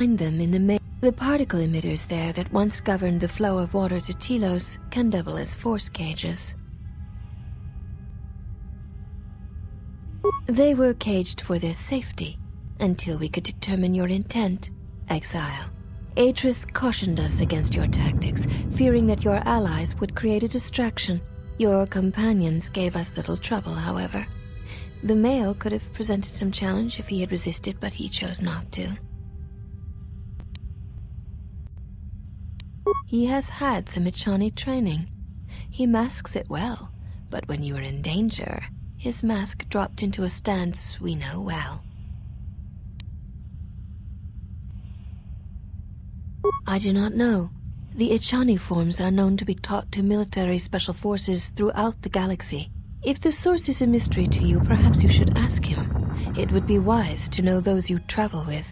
Find them in the particle emitters there that once governed the flow of water to Telos can double as force cages. They were caged for their safety until we could determine your intent, Exile. Atris cautioned us against your tactics, fearing that your allies would create a distraction. Your companions gave us little trouble, however. The male could have presented some challenge if he had resisted, but he chose not to. He has had some Echani training. He masks it well, but when you are in danger, his mask dropped into a stance we know well. I do not know. The Echani forms are known to be taught to military special forces throughout the galaxy. If the source is a mystery to you, perhaps you should ask him. It would be wise to know those you travel with.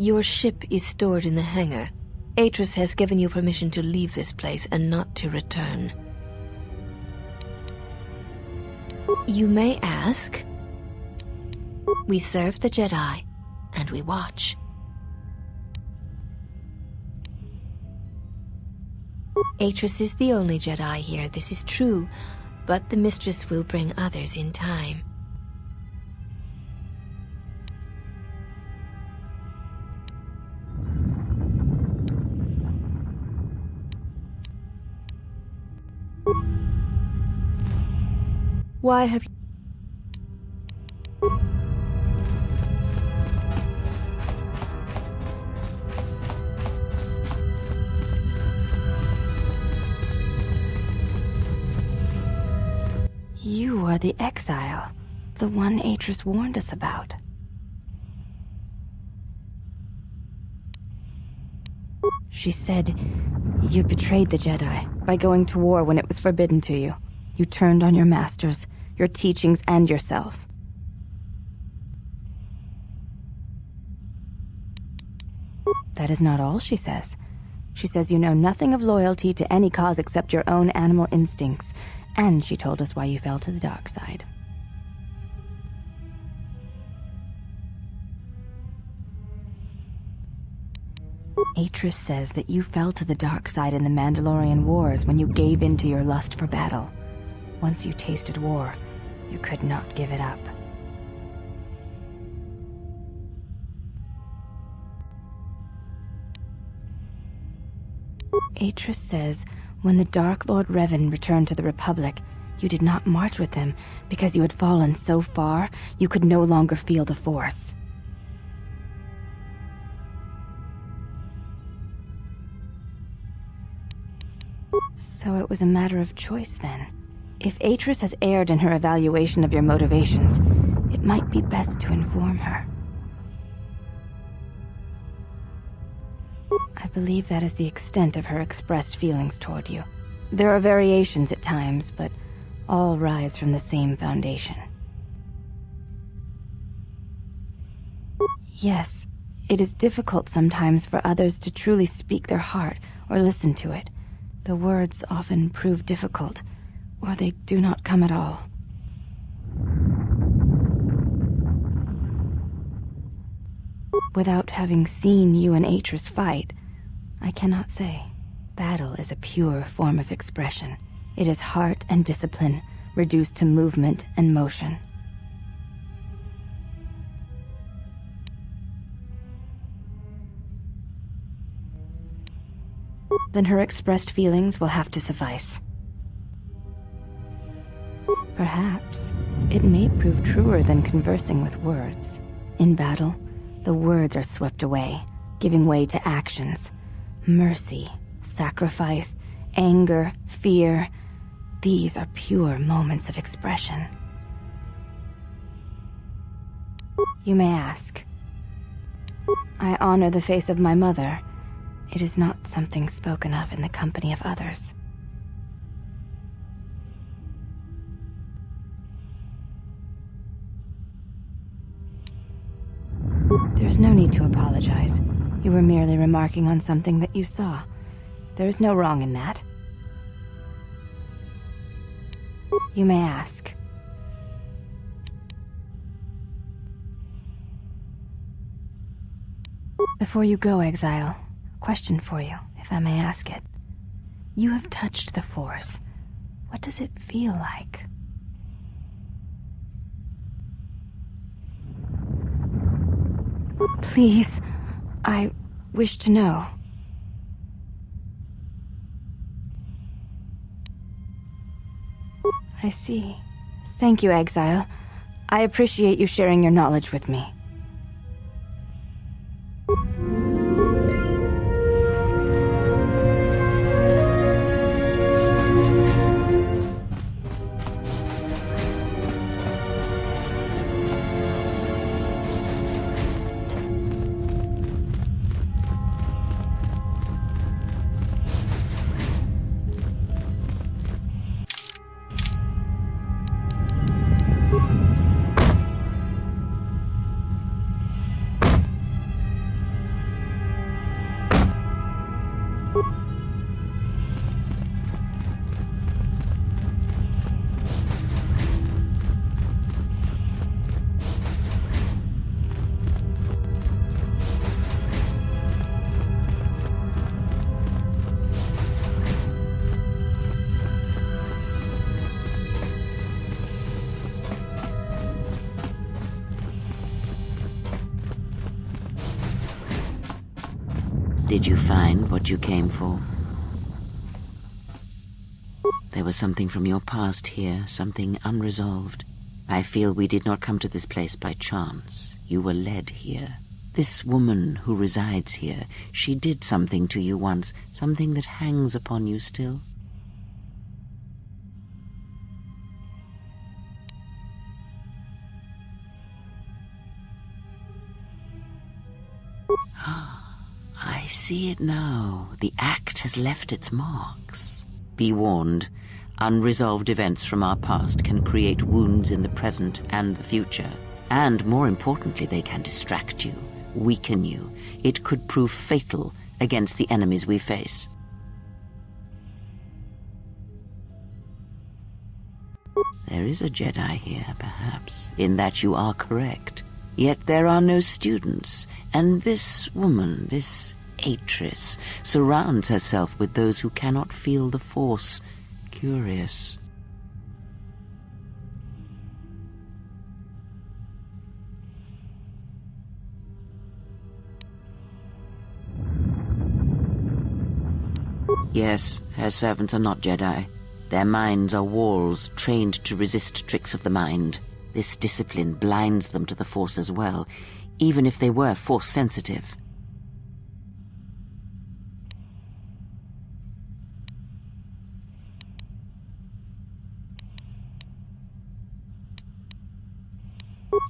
Your ship is stored in the hangar. Atris has given you permission to leave this place and not to return. You may ask. We serve the Jedi, and we watch. Atris is the only Jedi here, this is true, but the Mistress will bring others in time. Why have you... You are the Exile, the one Atris warned us about. She said, you betrayed the Jedi by going to war when it was forbidden to you. You turned on your masters, your teachings, and yourself. That is not all she says. She says you know nothing of loyalty to any cause except your own animal instincts, and she told us why you fell to the dark side. Atris says that you fell to the dark side in the Mandalorian Wars when you gave in to your lust for battle. Once you tasted war, you could not give it up. Atris says when the Dark Lord Revan returned to the Republic, you did not march with him because you had fallen so far you could no longer feel the Force. So it was a matter of choice then. If Atris has erred in her evaluation of your motivations, it might be best to inform her. I believe that is the extent of her expressed feelings toward you. There are variations at times, but all rise from the same foundation. Yes, it is difficult sometimes for others to truly speak their heart or listen to it. The words often prove difficult, or they do not come at all. Without having seen you and Atris fight, I cannot say. Battle is a pure form of expression. It is heart and discipline, reduced to movement and motion. Then her expressed feelings will have to suffice. Perhaps it may prove truer than conversing with words. In battle, the words are swept away, giving way to actions. Mercy, sacrifice, anger, fear. These are pure moments of expression. You may ask. I honor the face of my mother. It is not something spoken of in the company of others. There's no need to apologize. You were merely remarking on something that you saw. There is no wrong in that. You may ask. Before you go, Exile, question for you, if I may ask it. You have touched the Force. What does it feel like? Please, I wish to know. I see. Thank you, Exile. I appreciate you sharing your knowledge with me. Did you find what you came for? There was something from your past here, something unresolved. I feel we did not come to this place by chance. You were led here. This woman who resides here, she did something to you once, something that hangs upon you still. I see it now. The act has left its marks. Be warned, unresolved events from our past can create wounds in the present and the future. And more importantly, they can distract you, weaken you. It could prove fatal against the enemies we face. There is a Jedi here, perhaps, in that you are correct. Yet there are no students, and this woman, this Atris, surrounds herself with those who cannot feel the Force. Curious. Yes, her servants are not Jedi. Their minds are walls trained to resist tricks of the mind. This discipline blinds them to the Force as well, even if they were Force-sensitive.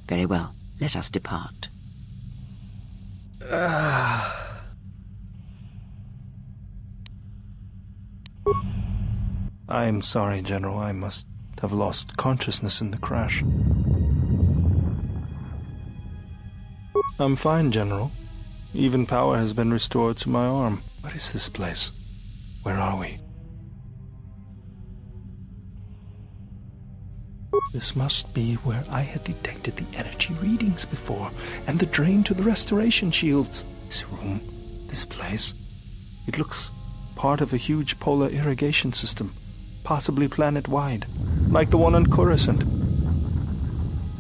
Very well, let us depart. I'm sorry, General. I must have lost consciousness in the crash. I'm fine, General. Even power has been restored to my arm. What is this place? Where are we? This must be where I had detected the energy readings before, and the drain to the restoration shields. This room, this place, it looks part of a huge polar irrigation system, possibly planet-wide, like the one on Coruscant.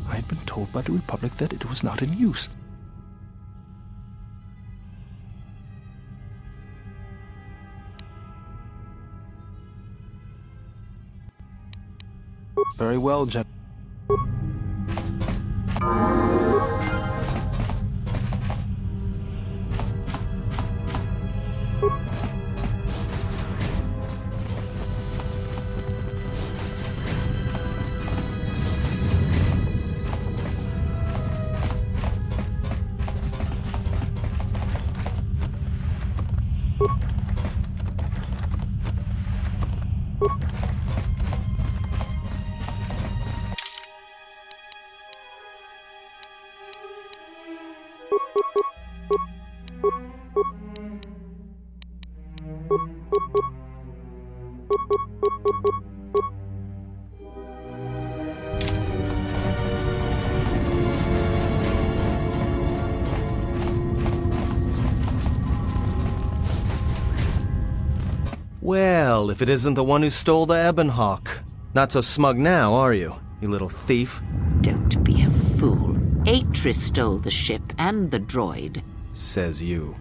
I had been told by the Republic that it was not in use. Very well, Gen. Well, if it isn't the one who stole the Ebonhawk. Not so smug now, are you, you little thief? Don't be a fool. Atris stole the ship and the droid. Says you.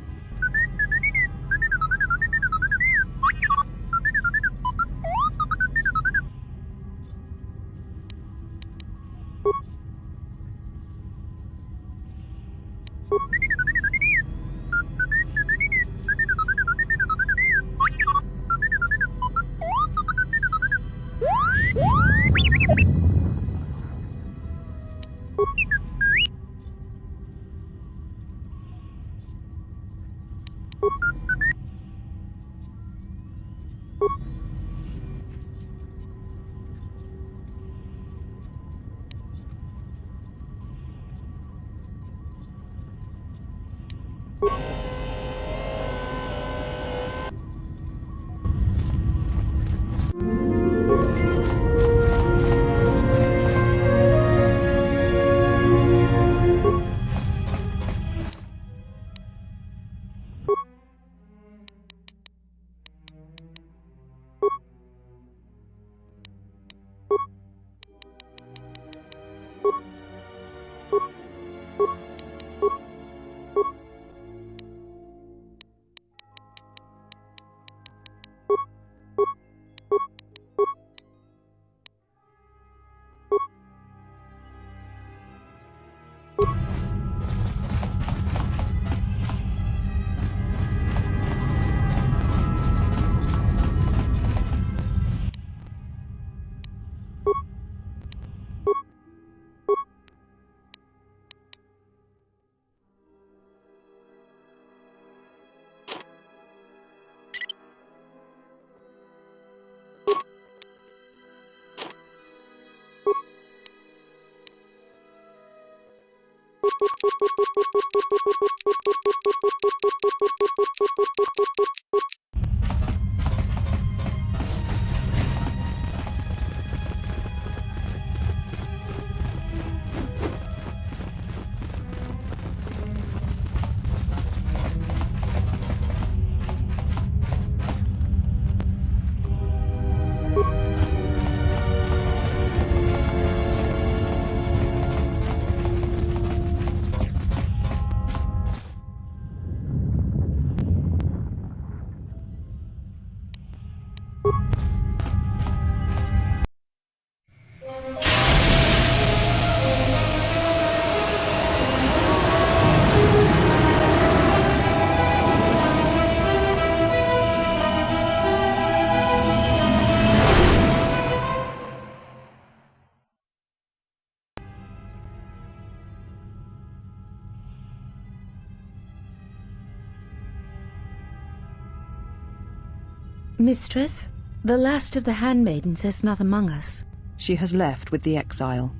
Mistress, the last of the handmaidens is not among us. She has left with the exile.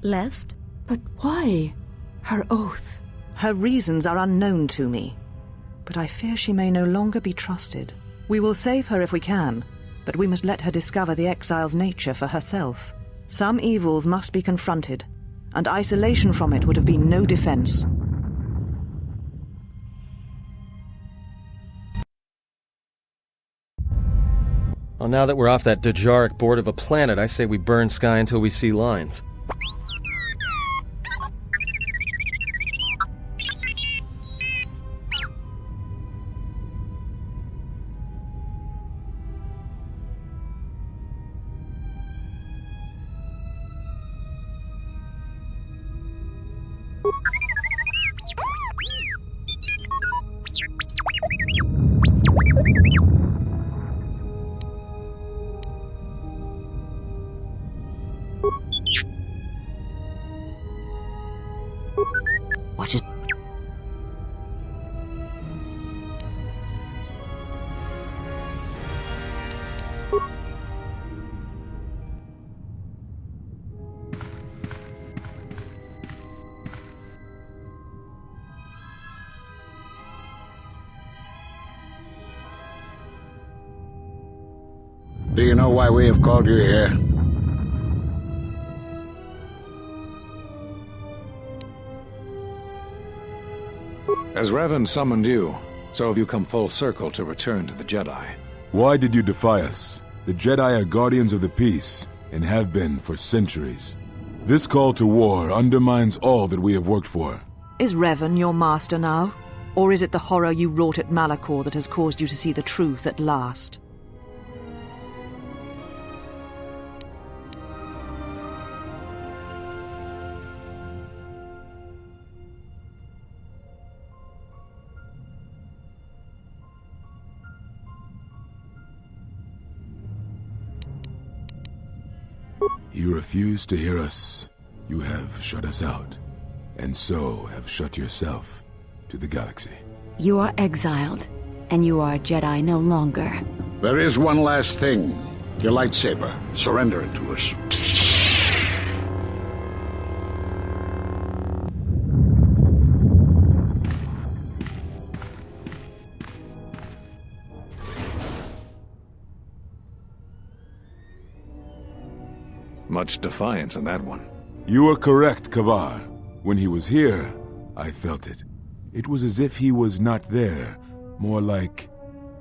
Left? But why? Her oath. Her reasons are unknown to me, but I fear she may no longer be trusted. We will save her if we can, but we must let her discover the exile's nature for herself. Some evils must be confronted, and isolation from it would have been no defense. Well, now that we're off that Dejaric board of a planet, I say we burn sky until we see lines. What is... Do you know why we have called you here? As Revan summoned you, So have you come full circle to return to the Jedi? Why did you defy us? The Jedi are guardians of the peace, and have been for centuries. This call to war undermines all that we have worked for. Is Revan your master now? Or is it the horror you wrought at Malachor that has caused you to see the truth at last? You refuse to hear us. You have shut us out, and so have shut yourself to the galaxy. You are exiled, and you are a Jedi no longer. There is one last thing. Your lightsaber. Surrender it to us. Much defiance in that one. You are correct, Kavar. When he was here, I felt it. It was as if he was not there, more like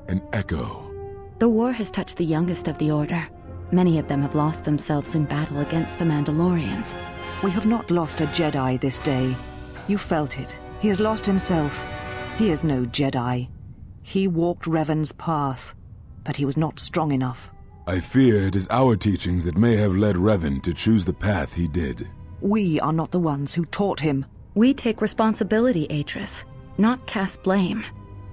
an echo. The war has touched the youngest of the Order. Many of them have lost themselves in battle against the Mandalorians. We have not lost a Jedi this day. You felt it. He has lost himself. He is no Jedi. He walked Revan's path, but he was not strong enough. I fear it is our teachings that may have led Revan to choose the path he did. We are not the ones who taught him. We take responsibility, Atris, not cast blame.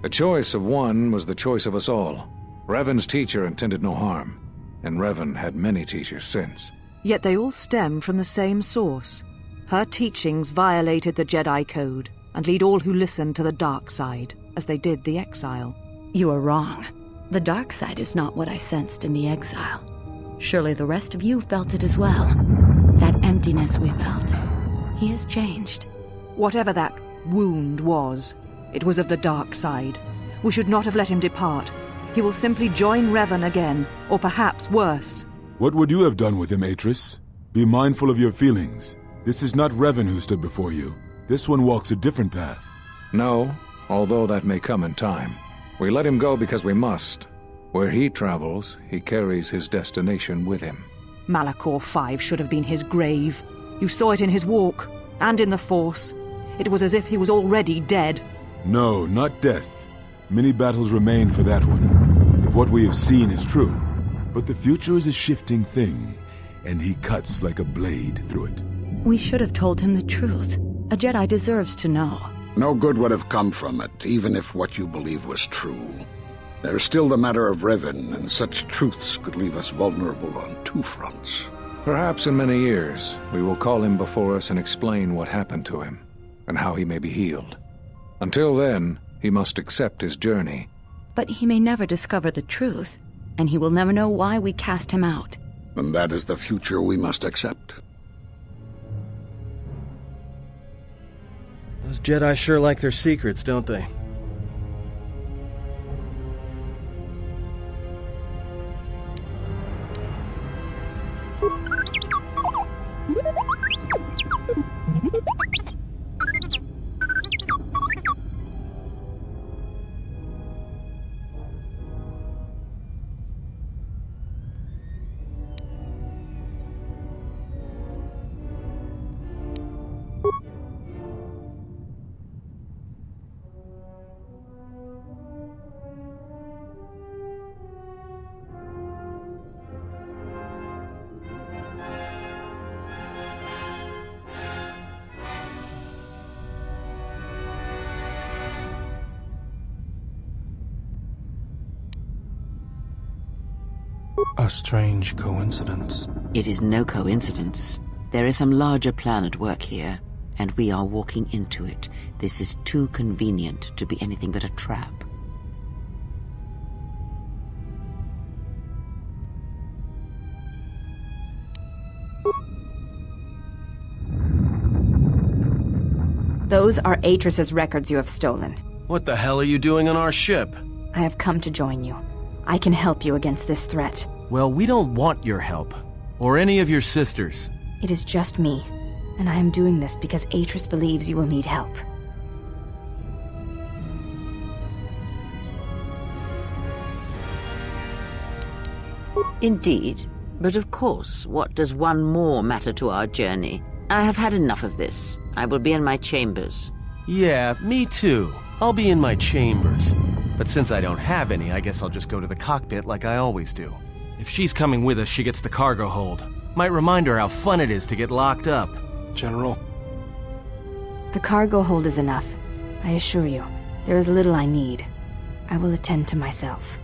The choice of one was the choice of us all. Revan's teacher intended no harm, and Revan had many teachers since. Yet they all stem from the same source. Her teachings violated the Jedi Code and lead all who listen to the dark side, as they did the exile. You are wrong. The dark side is not what I sensed in the exile. Surely the rest of you felt it as well. That emptiness we felt. He has changed. Whatever that wound was, it was of the dark side. We should not have let him depart. He will simply join Revan again, or perhaps worse. What would you have done with him, Atris? Be mindful of your feelings. This is not Revan who stood before you. This one walks a different path. No, although that may come in time. We let him go because we must. Where he travels, he carries his destination with him. Malachor 5 should have been his grave. You saw it in his walk, and in the Force. It was as if he was already dead. No, not death. Many battles remain for that one, if what we have seen is true. But the future is a shifting thing, and he cuts like a blade through it. We should have told him the truth. A Jedi deserves to know. No good would have come from it, even if what you believe was true. There is still the matter of Revan, and such truths could leave us vulnerable on two fronts. Perhaps in many years, we will call him before us and explain what happened to him, and how he may be healed. Until then, he must accept his journey. But he may never discover the truth, and he will never know why we cast him out. And that is the future we must accept. Those Jedi sure like their secrets, don't they? A strange coincidence. It is no coincidence. There is some larger plan at work here, and we are walking into it. This is too convenient to be anything but a trap. Those are Atris's records you have stolen. What the hell are you doing on our ship? I have come to join you. I can help you against this threat. Well, we don't want your help. Or any of your sisters. It is just me, and I am doing this because Atris believes you will need help. Indeed. But of course, what does one more matter to our journey? I have had enough of this. I will be in my chambers. Yeah, me too. I'll be in my chambers. But since I don't have any, I guess I'll just go to the cockpit like I always do. If she's coming with us, she gets the cargo hold. Might remind her how fun it is to get locked up. General, The cargo hold is enough. I assure you, there is little I need. I will attend to myself.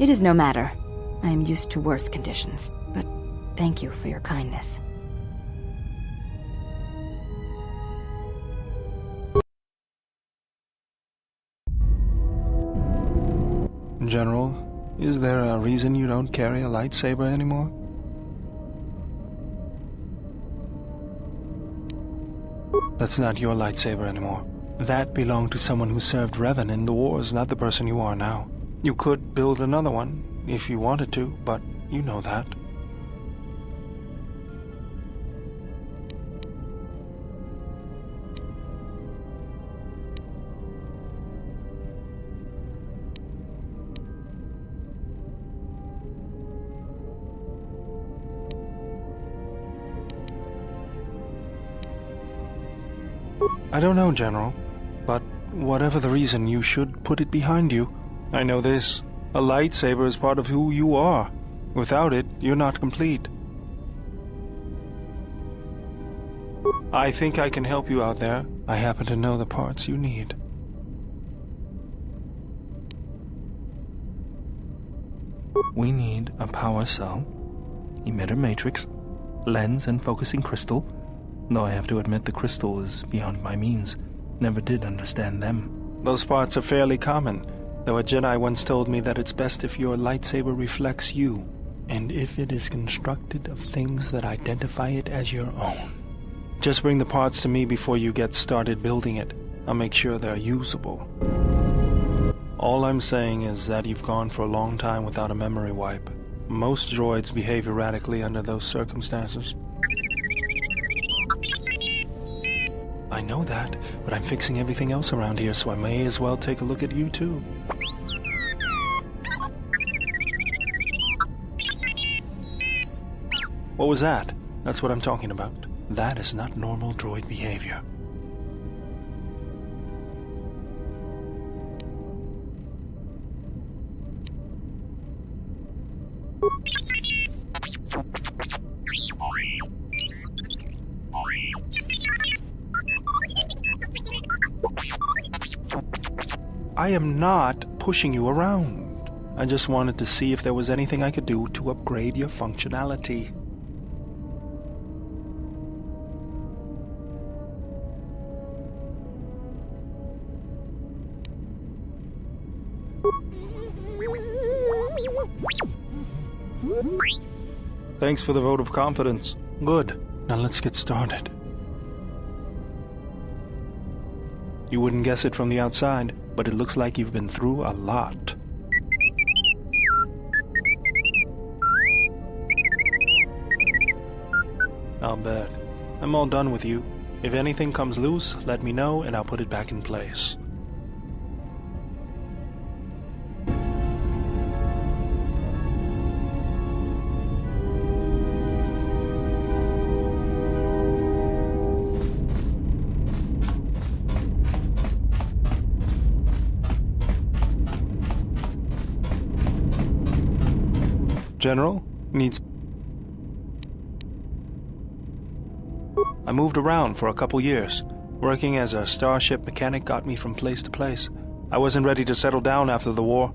It is no matter. I am used to worse conditions, but thank you for your kindness. General, is there a reason you don't carry a lightsaber anymore? That's not your lightsaber anymore. That belonged to someone who served Revan in the wars, not the person you are now. You could build another one, if you wanted to, but you know that. I don't know, General, but whatever the reason, you should put it behind you. I know this. A lightsaber is part of who you are. Without it, you're not complete. I think I can help you out there. I happen to know the parts you need. We need a power cell, emitter matrix, lens and focusing crystal, though I have to admit the crystal is beyond my means. Never did understand them. Those parts are fairly common, though a Jedi once told me that it's best if your lightsaber reflects you, and if it is constructed of things that identify it as your own. Just bring the parts to me before you get started building it. I'll make sure they're usable. All I'm saying is that you've gone for a long time without a memory wipe. Most droids behave erratically under those circumstances. I know that, but I'm fixing everything else around here, so I may as well take a look at you too. What was that? That's what I'm talking about. That is not normal droid behavior. I am not pushing you around. I just wanted to see if there was anything I could do to upgrade your functionality. Thanks for the vote of confidence. Good. Now let's get started. You wouldn't guess it from the outside, but it looks like you've been through a lot. I'll bet. I'm all done with you. If anything comes loose, let me know and I'll put it back in place. General, needs... I moved around for a couple years. Working as a starship mechanic got me from place to place. I wasn't ready to settle down after the war.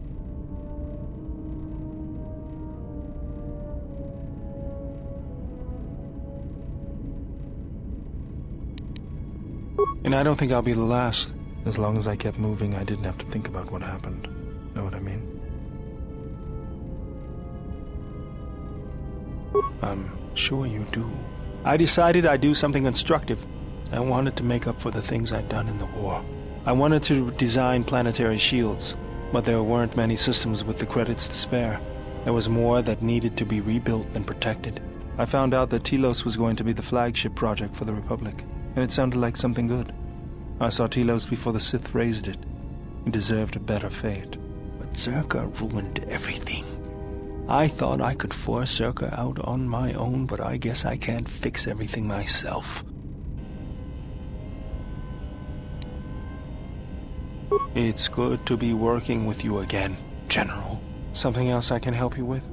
And I don't think I'll be the last. As long as I kept moving, I didn't have to think about what happened. Know what I mean? I'm sure you do. I decided I'd do something constructive. I wanted to make up for the things I'd done in the war. I wanted to design planetary shields, but there weren't many systems with the credits to spare. There was more that needed to be rebuilt and protected. I found out that Telos was going to be the flagship project for the Republic, and it sounded like something good. I saw Telos before the Sith raised it. It deserved a better fate. But Zerka ruined everything. I thought I could force Zerka out on my own, but I guess I can't fix everything myself. It's good to be working with you again, General. Something else I can help you with?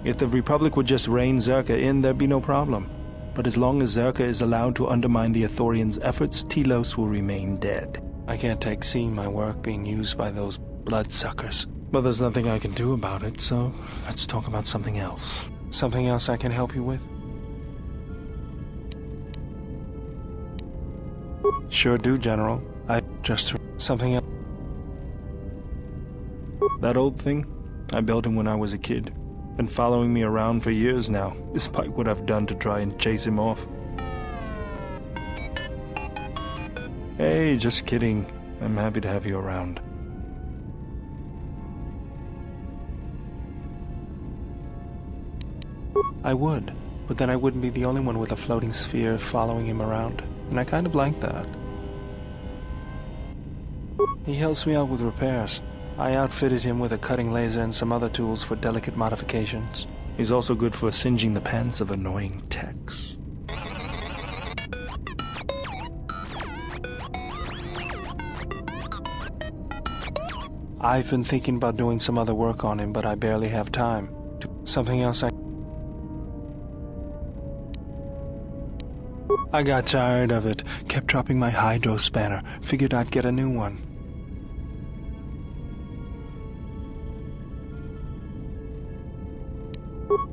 If the Republic would just rein Zerka in, there'd be no problem. But as long as Zerka is allowed to undermine the Ithorians' efforts, Telos will remain dead. I can't take seeing my work being used by those bloodsuckers. But there's nothing I can do about it, so let's talk about something else. Something else I can help you with? Sure do, General. I just heard something else. That old thing? I built him when I was a kid. Been following me around for years now, despite what I've done to try and chase him off. Hey, just kidding. I'm happy to have you around. I would, but then I wouldn't be the only one with a floating sphere following him around, and I kind of like that. He helps me out with repairs. I outfitted him with a cutting laser and some other tools for delicate modifications. He's also good for singeing the pants of annoying techs. I've been thinking about doing some other work on him, but I barely have time. Something else I got tired of it, kept dropping my hydro spanner, figured I'd get a new one.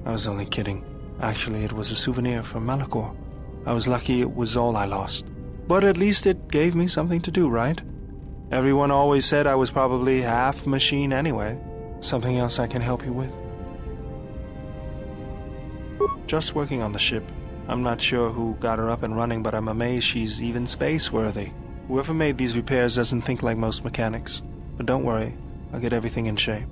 I was only kidding. Actually, it was a souvenir from Malachor. I was lucky it was all I lost. But at least it gave me something to do, right? Everyone always said I was probably half machine anyway. Something else I can help you with? Just working on the ship. I'm not sure who got her up and running, but I'm amazed she's even space-worthy. Whoever made these repairs doesn't think like most mechanics. But don't worry, I'll get everything in shape.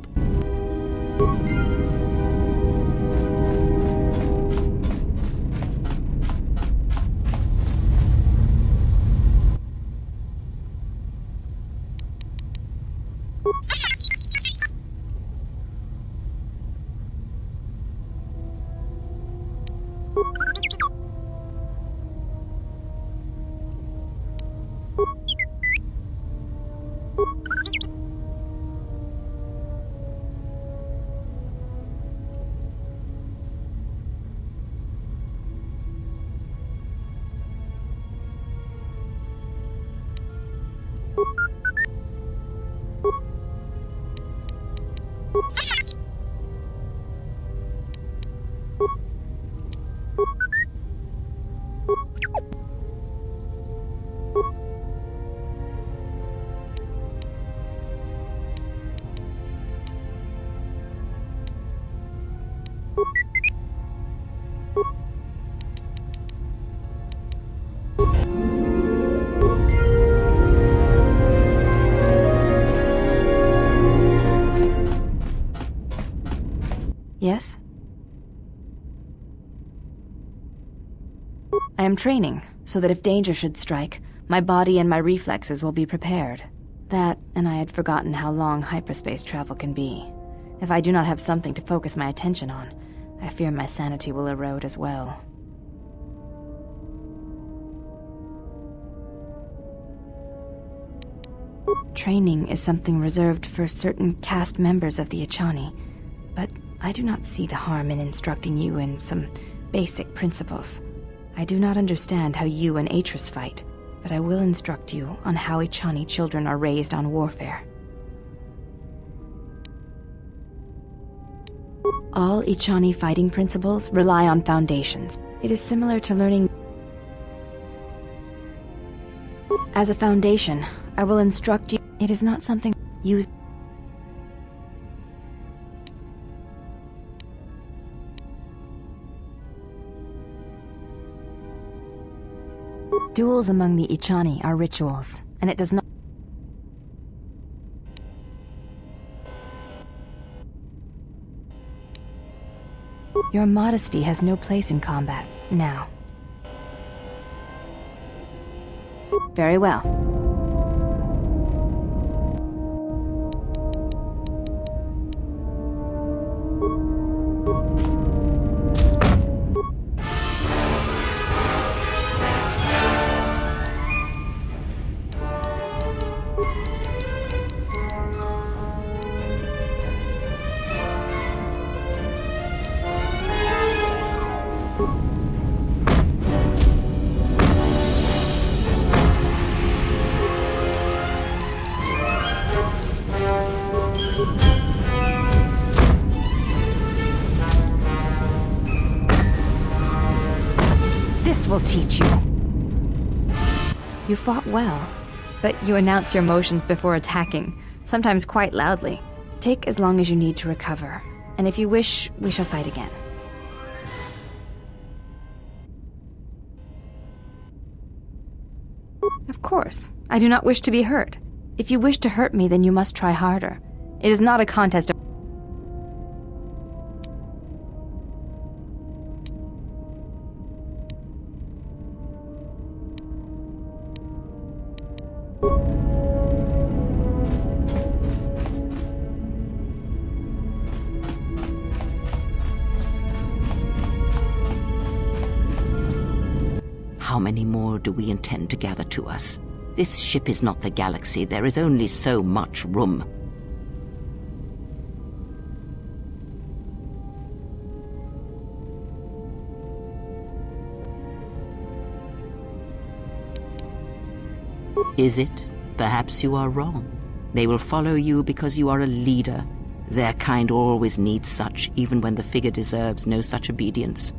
I am training, so that if danger should strike, my body and my reflexes will be prepared. That, and I had forgotten how long hyperspace travel can be. If I do not have something to focus my attention on, I fear my sanity will erode as well. Training is something reserved for certain caste members of the Echani, but I do not see the harm in instructing you in some basic principles. I do not understand how you and Atris fight, but I will instruct you on how Echani children are raised on warfare. All Echani fighting principles rely on foundations. It is similar to learning. As a foundation, I will instruct you. It is not something used. Duels among the Echani are rituals, and it does not. Your modesty has no place in combat, now. Very well. This will teach you. You fought well, but you announce your motions before attacking, sometimes quite loudly. Take as long as you need to recover, and if you wish, we shall fight again. Of course, I do not wish to be hurt. If you wish to hurt me, then you must try harder. It is not a contest of... How many more do we intend to gather to us? This ship is not the galaxy. There is only so much room. Is it? Perhaps you are wrong. They will follow you because you are a leader. Their kind always needs such, even when the figure deserves no such obedience.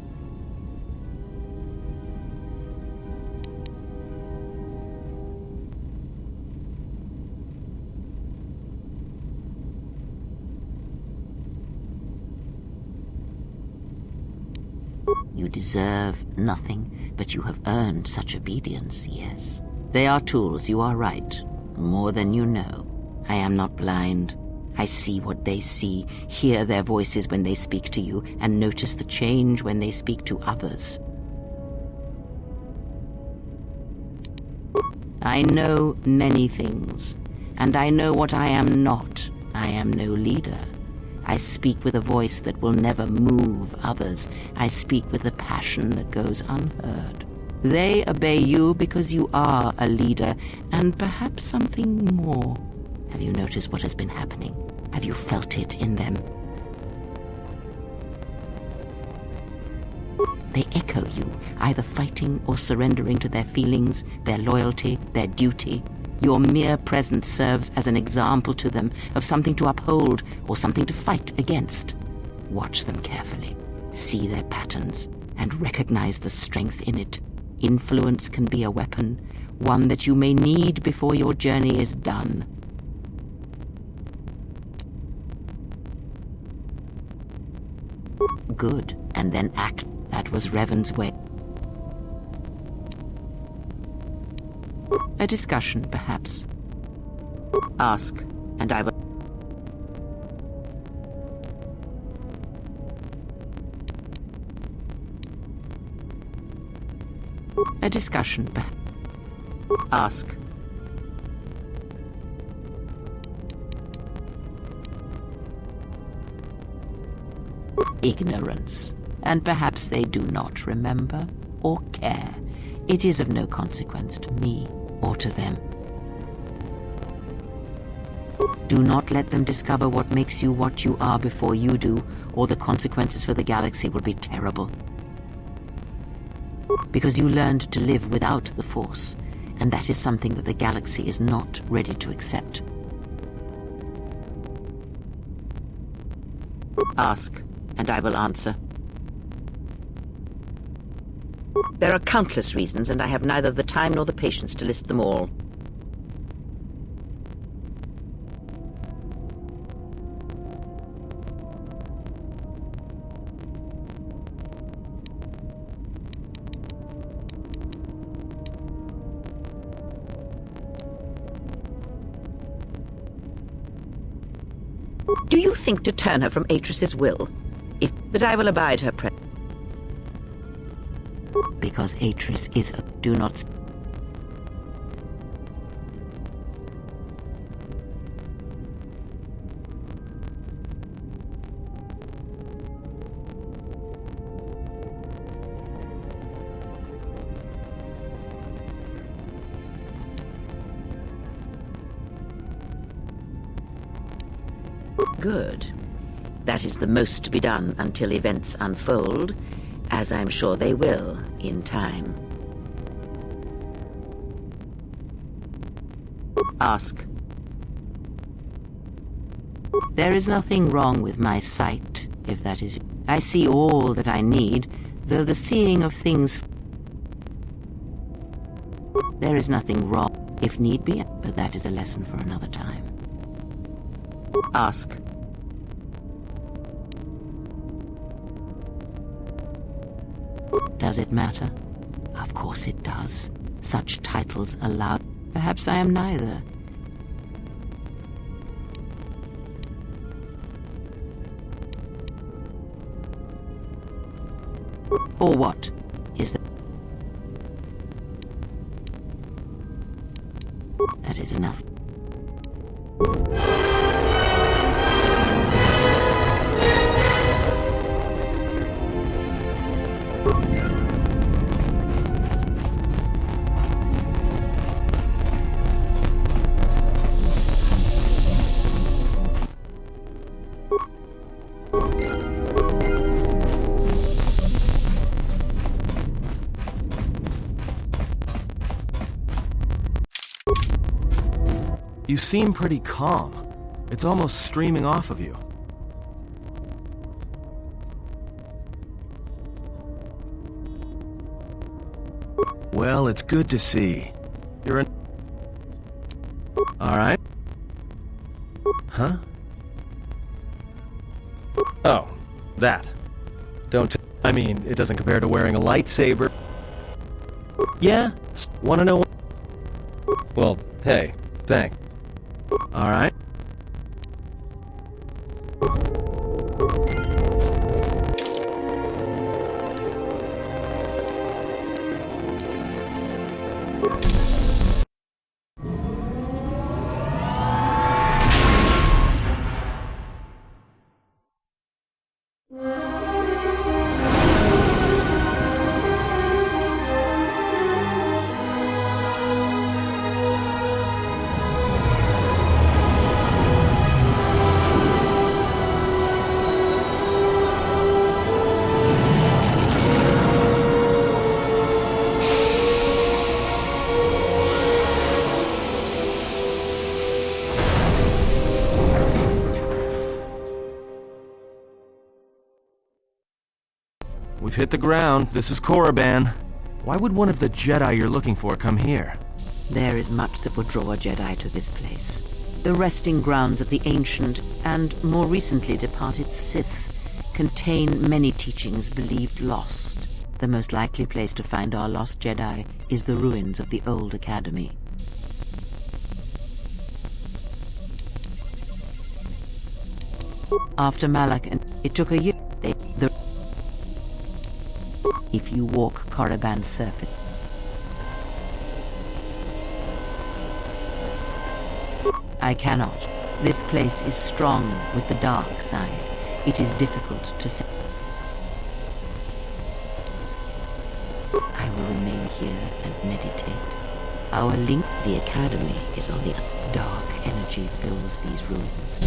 You deserve nothing, but you have earned such obedience, yes. They are tools, you are right. More than you know. I am not blind. I see what they see, hear their voices when they speak to you, and notice the change when they speak to others. I know many things, and I know what I am not. I am no leader. I speak with a voice that will never move others. I speak with a passion that goes unheard. They obey you because you are a leader, and perhaps something more. Have you noticed what has been happening? Have you felt it in them? They echo you, either fighting or surrendering to their feelings, their loyalty, their duty. Your mere presence serves as an example to them of something to uphold or something to fight against. Watch them carefully, see their patterns, and recognize the strength in it. Influence can be a weapon, one that you may need before your journey is done. Good, and then act. That was Revan's way. A discussion, perhaps. Ask, and I will... A discussion, perhaps. Ask. Ignorance. And perhaps they do not remember or care. It is of no consequence to me or to them. Do not let them discover what makes you what you are before you do, or the consequences for the galaxy will be terrible. Because you learned to live without the Force, and that is something that the galaxy is not ready to accept. Ask, and I will answer. There are countless reasons, and I have neither the time nor the patience to list them all. Do you think to turn her from Atris's will? But I will abide her because Atris is a... Do not... Good. That is the most to be done until events unfold, as I'm sure they will in time. Ask. There is nothing wrong with my sight, if that is... I see all that I need, though the seeing of things... There is nothing wrong, if need be, but that is a lesson for another time. Ask. Does it matter? Of course it does. Such titles allow... Perhaps I am neither. Or what is that? That is enough. You seem pretty calm. It's almost streaming off of you. Well, it's good to see. You're an... Alright. Huh? Oh, that. I mean, it doesn't compare to wearing a lightsaber. Yeah? Wanna know what? Well, hey, thanks. Alright. We've hit the ground. This is Korriban. Why would one of the Jedi you're looking for come here? There is much that would draw a Jedi to this place. The resting grounds of the ancient and more recently departed Sith contain many teachings believed lost. The most likely place to find our lost Jedi is the ruins of the old academy. After Malak, and it took a year. If you walk Korriban's surface, I cannot. This place is strong with the dark side. It is difficult to say. I will remain here and meditate. Our link, the Academy, is on the dark energy fills these ruins.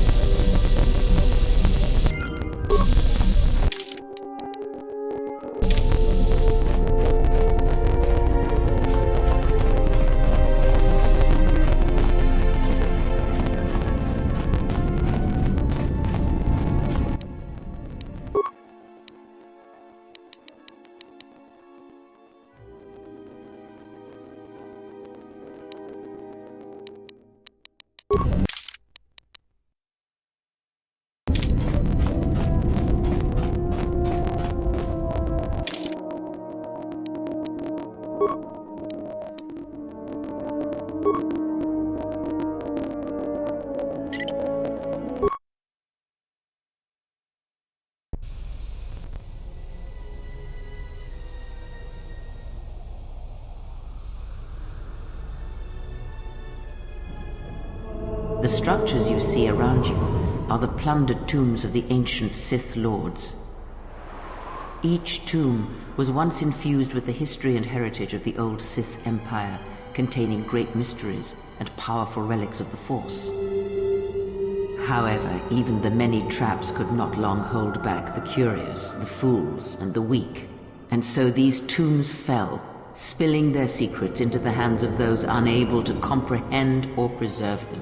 The structures you see around you are the plundered tombs of the ancient Sith Lords. Each tomb was once infused with the history and heritage of the old Sith Empire, containing great mysteries and powerful relics of the Force. However, even the many traps could not long hold back the curious, the fools, and the weak. And so these tombs fell, spilling their secrets into the hands of those unable to comprehend or preserve them.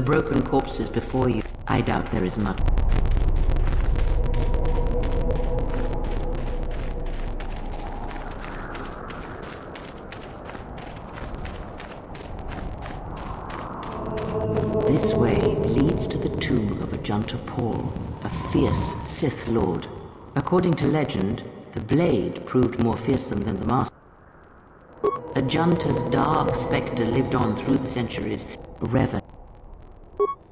the broken corpses before you, I doubt there is much. This way leads to the tomb of Ajunta Paul, a fierce Sith Lord. According to legend, the blade proved more fearsome than the master. Ajunta's dark spectre lived on through the centuries, Revan.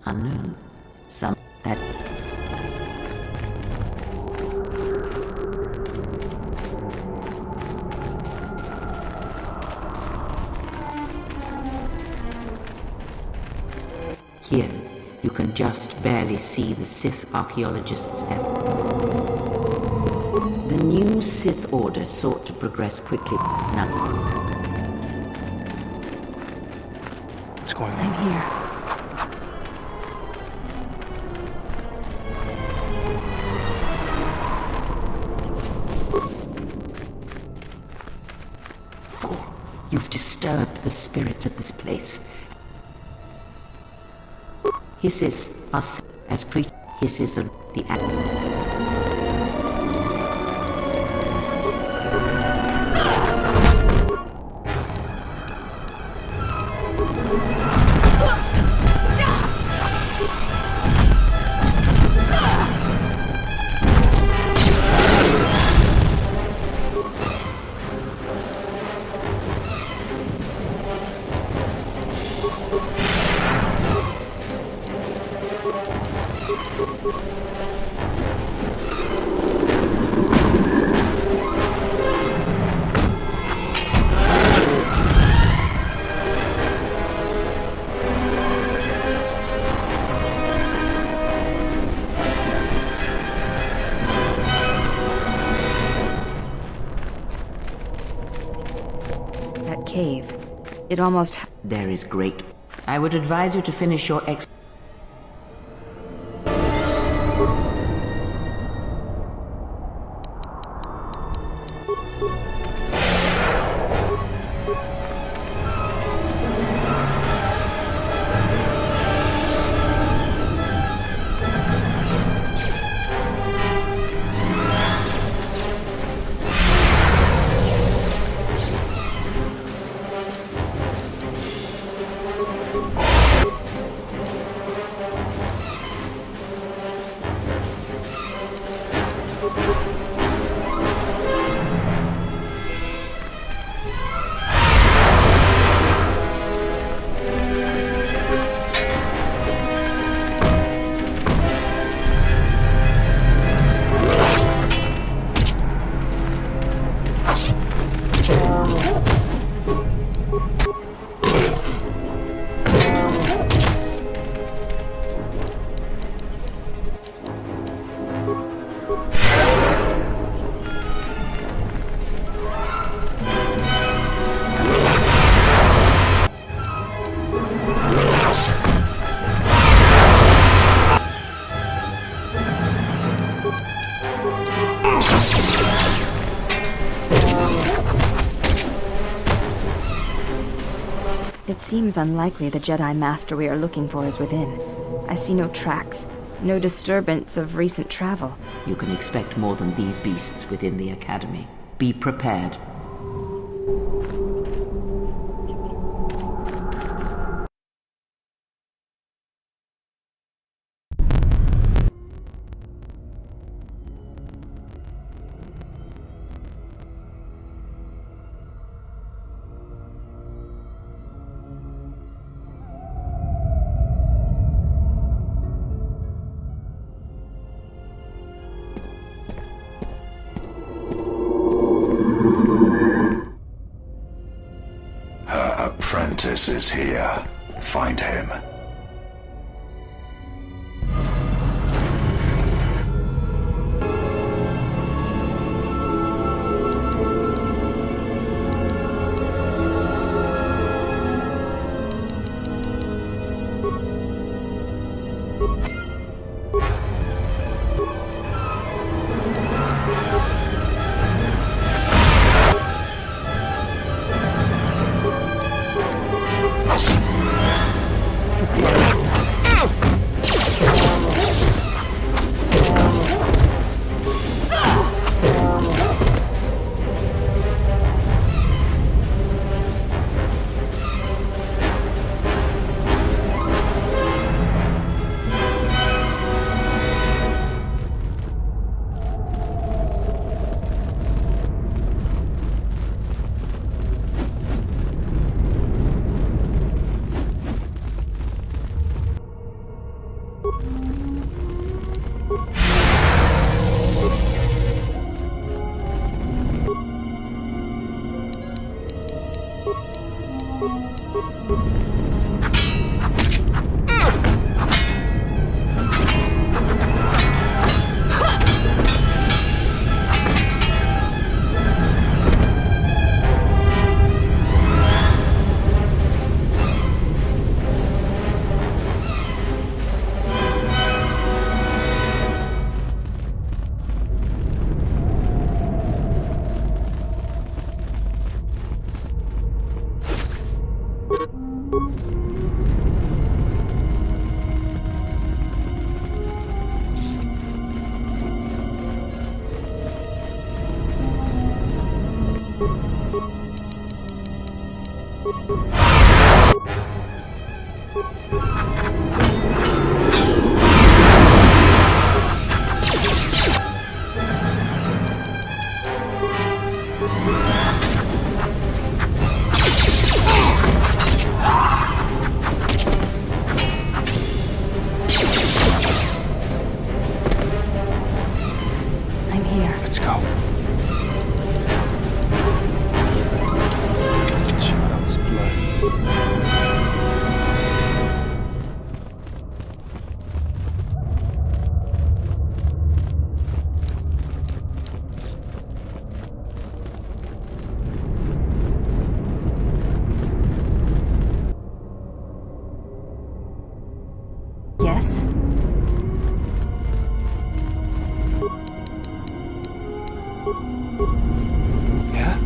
Unknown. Some that... Here, you can just barely see the Sith archaeologists' effort. The new Sith Order sought to progress quickly. Now, What's going on? I'm here. fool, you've disturbed the spirits of this place. Hisses are as creatures. Hisses are the act. That cave. It almost... There is great. I would advise you to finish your It seems unlikely the Jedi Master we are looking for is within. I see no tracks, no disturbance of recent travel. You can expect more than these beasts within the Academy. Be prepared. Apprentice is here. Find him. I'm here. Let's go. Child's blood. Yes? Yeah?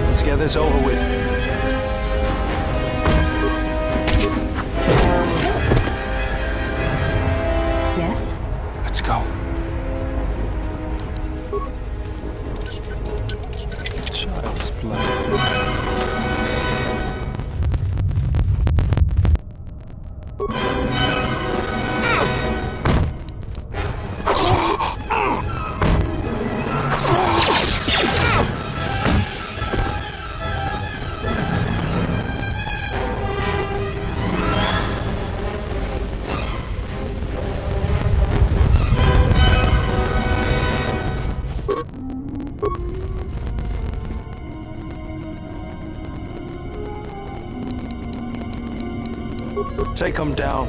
Let's get this over with. Yes? Let's go. Child's blood. Take him down.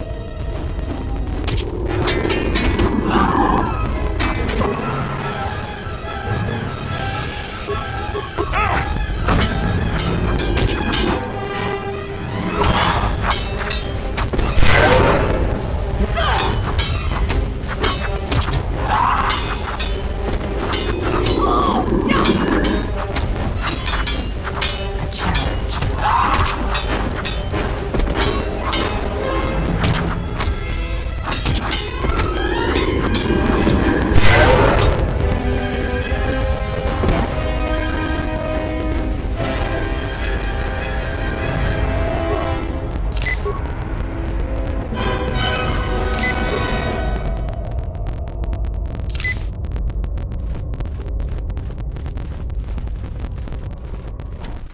A challenge. Yes?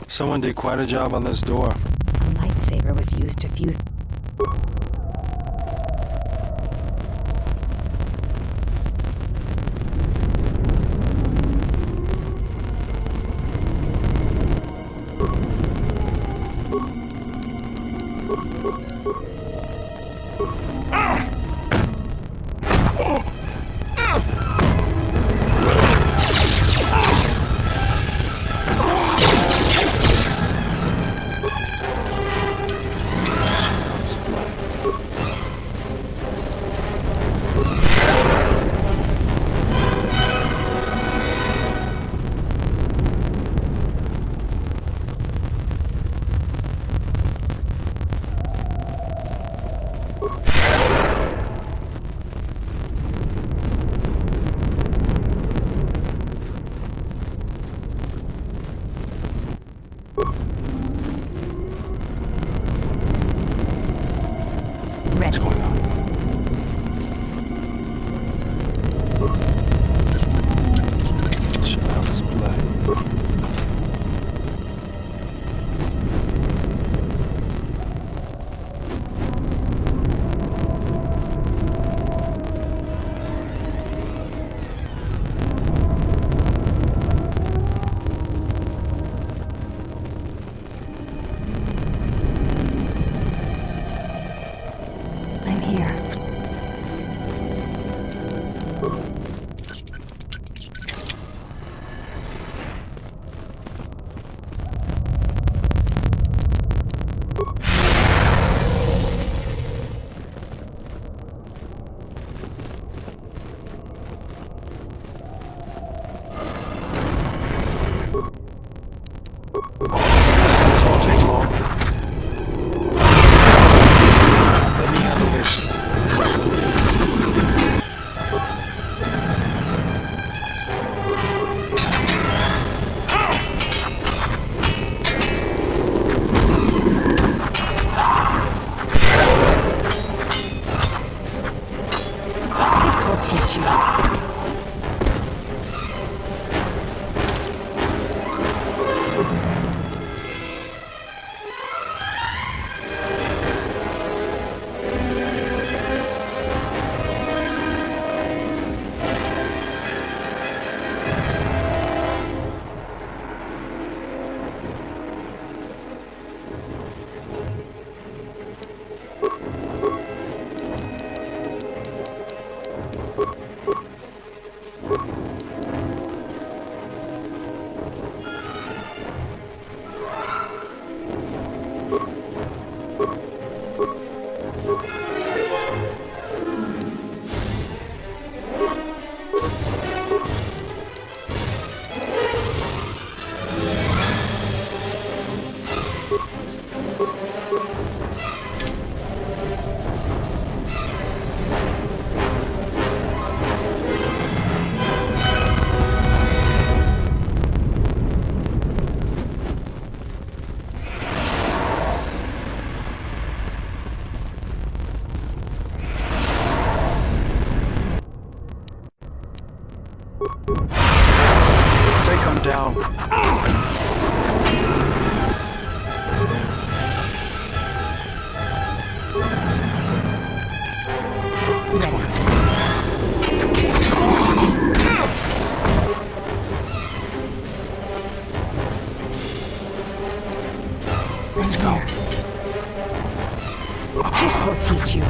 Someone did quite a job on this door. A lightsaber was used to fuse. will teach you. Take him down. Let's go. This will teach you.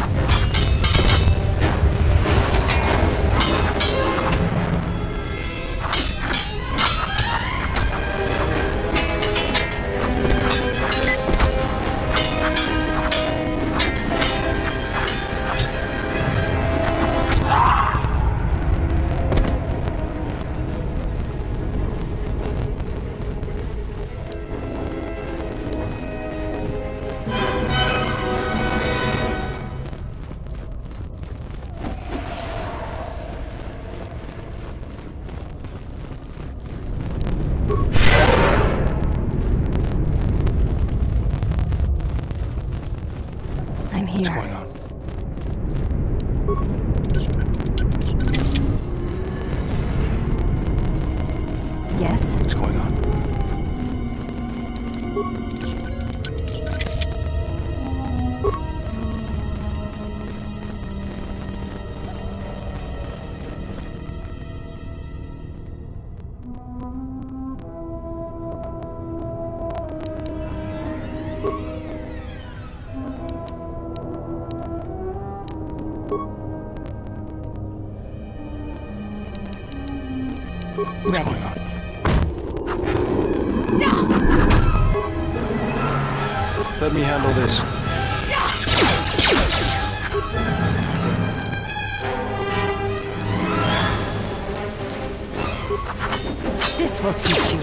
I'm here. What's going on? Yes? What's going on? What's going on? Let me handle this. This will teach you.